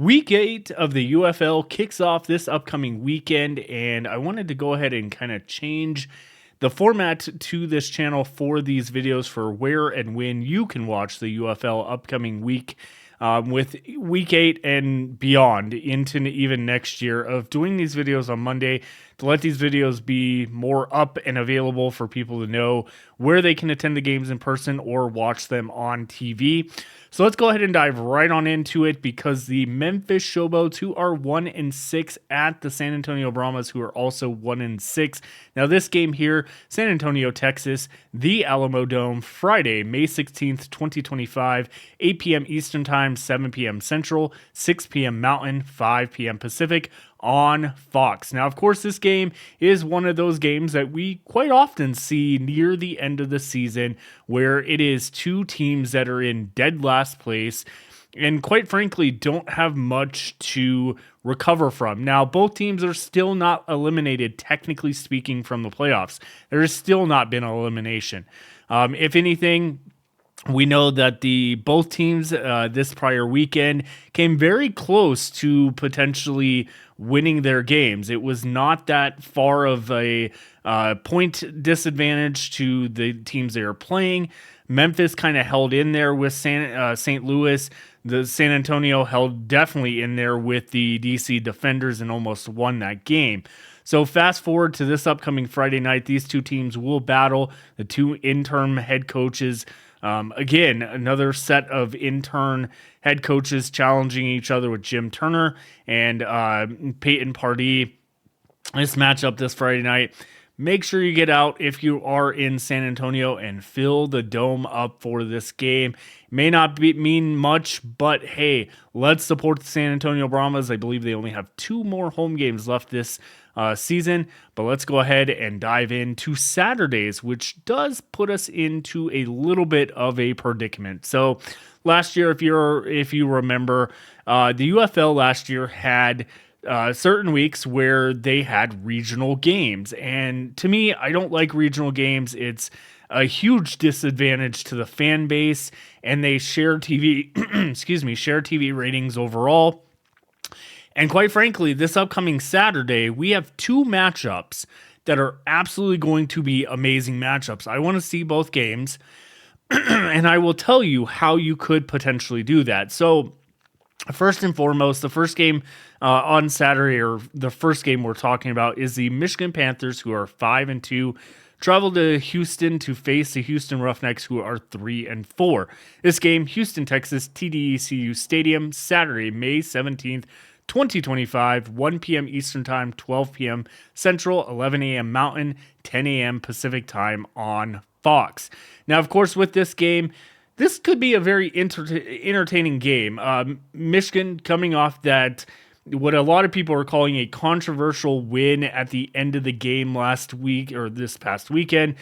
Week 8 of the UFL kicks off this upcoming weekend, and I wanted to go ahead and kind of change the format to this channel for these videos for where and when you can watch the UFL upcoming week, with week 8 and beyond into even next year, of doing these videos on Monday to let these videos be more up and available for people to know where they can attend the games in person or watch them on TV. So let's go ahead and dive right on into it, because the Memphis Showboats, who are 1-6 at the San Antonio Brahmas, who are also 1-6. Now this game here, San Antonio, Texas, the Alamo Dome, Friday, May 16th, 2025, 8 p.m. Eastern Time, 7 p.m. Central, 6 p.m. Mountain, 5 p.m. Pacific, on Fox. Now, of course, this game is one of those games that we quite often see near the end of the season, where it is two teams that are in dead last place and quite frankly don't have much to recover from. Now, both teams are still not eliminated, technically speaking, from the playoffs. There has still not been an elimination. If anything, we know that both teams this prior weekend came very close to potentially winning their games. It was not that far of a point disadvantage to the teams they are playing. Memphis kind of held in there with St. Louis. The San Antonio held definitely in there with the DC Defenders and almost won that game. So fast forward to this upcoming Friday night, these two teams will battle, the two interim head coaches. Again, another set of intern head coaches challenging each other with Jim Turner and Peyton Pardee. This matchup this Friday night. Make sure you get out if you are in San Antonio and fill the dome up for this game. May not mean much, but hey, let's support the San Antonio Brahmas. I believe they only have 2 more home games left this season, but let's go ahead and dive into Saturdays, which does put us into a little bit of a predicament. So last year, if you remember, the UFL last year had certain weeks where they had regional games, and to me, I don't like regional games. It's a huge disadvantage to the fan base, and they share TV, share TV ratings overall. And quite frankly, this upcoming Saturday, we have 2 matchups that are absolutely going to be amazing matchups. I want to see both games, and I will tell you how you could potentially do that. So first and foremost, the first game on Saturday, or the first game we're talking about, is the Michigan Panthers, who are 5-2, travel to Houston to face the Houston Roughnecks, who are 3-4. This game, Houston, Texas, TDECU Stadium, Saturday, May 17th, 2025, 1 p.m. Eastern Time, 12 p.m. Central, 11 a.m. Mountain, 10 a.m. Pacific Time on Fox. Now, of course, with this game, this could be a very entertaining game. Michigan coming off that, what a lot of people are calling a controversial win at the end of the game last week, or this past weekend,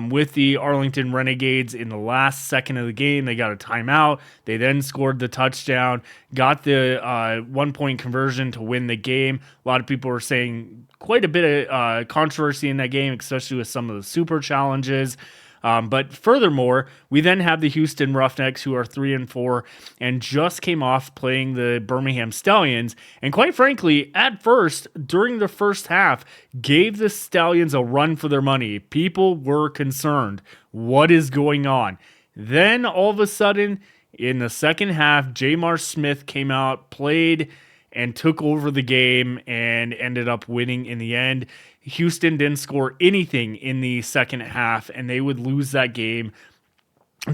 with the Arlington Renegades in the last second of the game. They got a timeout. They then scored the touchdown, got the 1-point conversion to win the game. A lot of people are saying quite a bit of controversy in that game, especially with some of the super challenges. But furthermore, we then have the Houston Roughnecks, who are 3-4 and just came off playing the Birmingham Stallions. And quite frankly, at first, during the first half, gave the Stallions a run for their money. People were concerned. What is going on? Then all of a sudden, in the second half, Jamar Smith came out, played, and took over the game and ended up winning in the end. Houston didn't score anything in the second half, and they would lose that game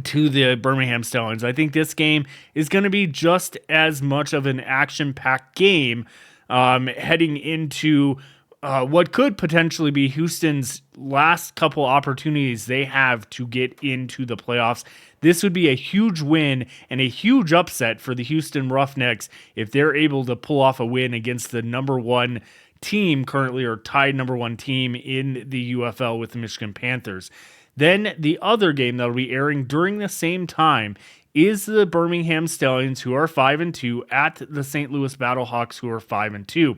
to the Birmingham Stallions. I think this game is going to be just as much of an action-packed game heading into what could potentially be Houston's last couple opportunities they have to get into the playoffs. This would be a huge win and a huge upset for the Houston Roughnecks if they're able to pull off a win against the number 1 team currently, or tied number 1 team in the UFL with the Michigan Panthers. Then the other game that will be airing during the same time is the Birmingham Stallions, who are 5-2, at the St. Louis Battlehawks, who are 5-2.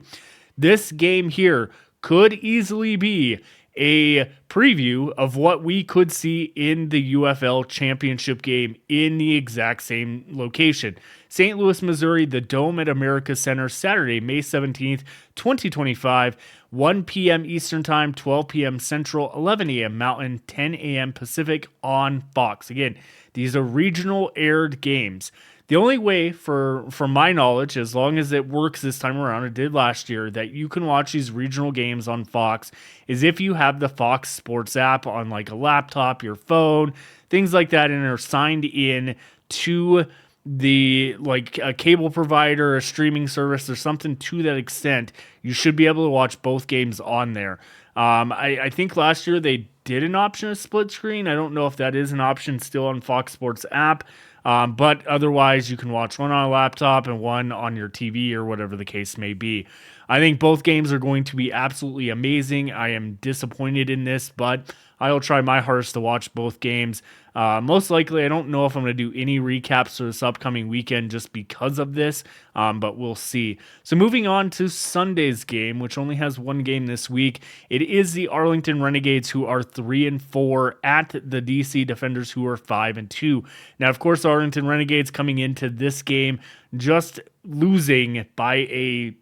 This game here could easily be a preview of what we could see in the UFL championship game in the exact same location. St. Louis, Missouri, the Dome at America Center, Saturday, May 17th, 2025, 1 p.m. Eastern Time, 12 p.m. Central, 11 a.m. Mountain, 10 a.m. Pacific on Fox. Again, these are regional aired games. The only way, from my knowledge, as long as it works this time around, it did last year, that you can watch these regional games on Fox is if you have the Fox Sports app on like a laptop, your phone, things like that, and are signed in to the like a cable provider, a streaming service, or something to that extent. You should be able to watch both games on there. I think last year they did an option of split screen. I don't know if that is an option still on Fox Sports app. But otherwise, you can watch one on a laptop and one on your TV or whatever the case may be. I think both games are going to be absolutely amazing. I am disappointed in this, but I'll try my hardest to watch both games. Most likely, I don't know if I'm going to do any recaps for this upcoming weekend just because of this, but we'll see. So moving on to Sunday's game, which only has one game this week. It is the Arlington Renegades, who are 3-4, at the DC Defenders, who are 5-2. Now, of course, Arlington Renegades coming into this game just losing by a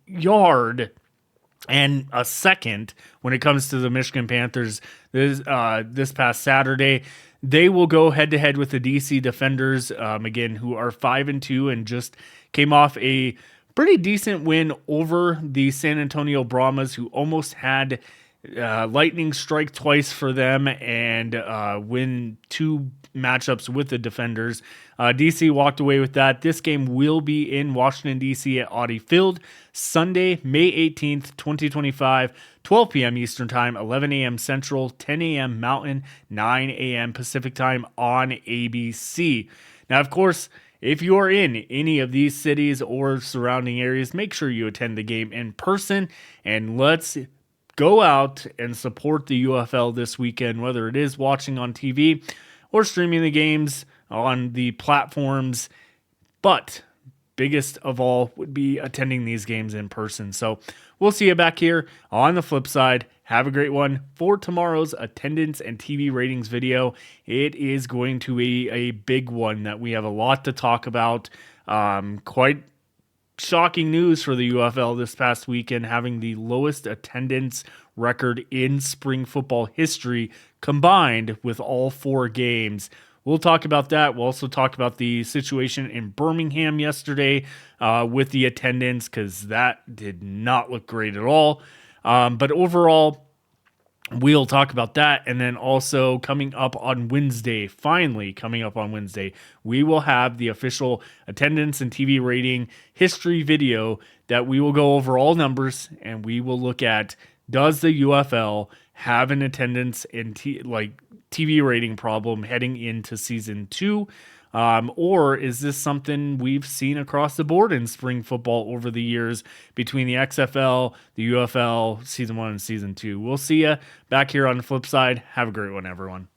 yard and a second when it comes to the Michigan Panthers this past Saturday. They will go head-to-head with the DC Defenders, again, who are 5-2 and just came off a pretty decent win over the San Antonio Brahmas, who almost had lightning strike twice for them and win 2 matchups with the Defenders. DC walked away with that. This game will be in Washington, D.C. at Audi Field, Sunday, May 18th, 2025, 12 p.m. Eastern Time, 11 a.m. Central, 10 a.m. Mountain, 9 a.m. Pacific Time on ABC. Now, of course, if you are in any of these cities or surrounding areas, make sure you attend the game in person, and let's go out and support the UFL this weekend, whether it is watching on TV or streaming the games on the platforms. But biggest of all would be attending these games in person. So we'll see you back here on the flip side. Have a great one for tomorrow's attendance and TV ratings video. It is going to be a big one that we have a lot to talk about. Quite shocking news for the UFL this past weekend, having the lowest attendance record in spring football history combined with all 4 games. We'll talk about that. We'll also talk about the situation in Birmingham yesterday with the attendance, because that did not look great at all. But overall, we'll talk about that. And then also coming up on Wednesday, we will have the official attendance and TV rating history video that we will go over all numbers, and we will look at, does the UFL have an attendance and TV rating problem heading into season 2? Or is this something we've seen across the board in spring football over the years between the XFL, the UFL, season 1 and season 2? We'll see you back here on the flip side. Have a great one, everyone.